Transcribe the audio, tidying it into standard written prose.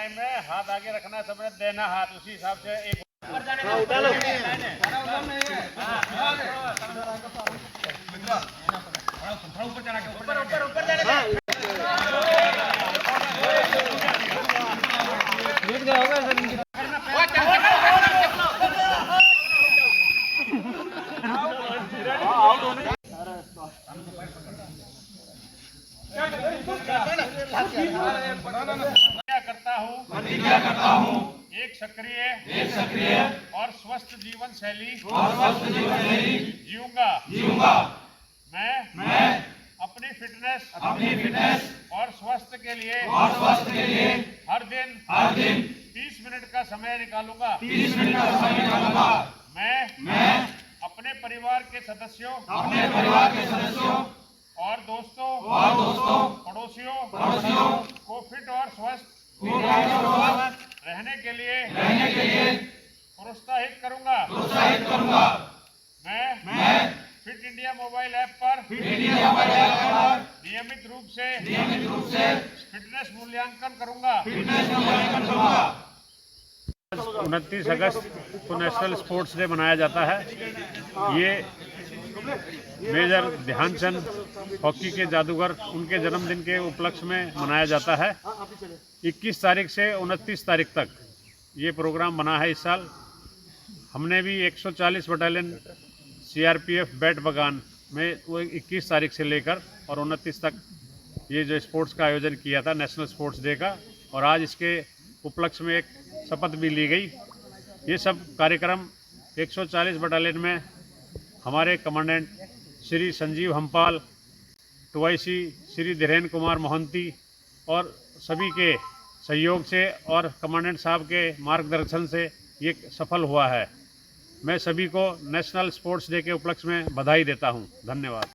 Time में हाथ आगे रखना, सबने देना हाथ, उसी हिसाब से एक उठा लो। प्रतिज्ञा करता हूँ एक सक्रिय और स्वस्थ जीवन शैली जीऊंगा। मैं अपनी फिटनेस और स्वास्थ्य के लिए हर दिन 30 मिनट का समय निकालूंगा। मैं अपने परिवार के सदस्यों और दोस्तों पड़ोसियों को फिट और स्वस्थ रहने के लिए प्रोत्साहित करूंगा। मैं फिट इंडिया मोबाइल ऐप पर नियमित रूप से फिटनेस मूल्यांकन करूंगा। 29 अगस्त को नेशनल स्पोर्ट्स डे मनाया जाता है। ये मेजर ध्यानचंद हॉकी के जादूगर, उनके जन्मदिन के उपलक्ष्य में मनाया जाता है। 21 तारीख से 29 तारीख तक ये प्रोग्राम बना है। इस साल हमने भी 140 बटालियन CRPF बैट बगान में वो 21 तारीख से लेकर और 29 तक ये जो स्पोर्ट्स का आयोजन किया था नेशनल स्पोर्ट्स डे का, और आज इसके उपलक्ष्य में एक शपथ भी ली गई। ये सब कार्यक्रम 140 बटालियन में हमारे कमांडेंट श्री संजीव हम्पाल, 2IC श्री धीरेन्द्र कुमार मोहंती और सभी के सहयोग से और कमांडेंट साहब के मार्गदर्शन से ये सफल हुआ है। मैं सभी को नेशनल स्पोर्ट्स डे के उपलक्ष्य में बधाई देता हूँ। धन्यवाद।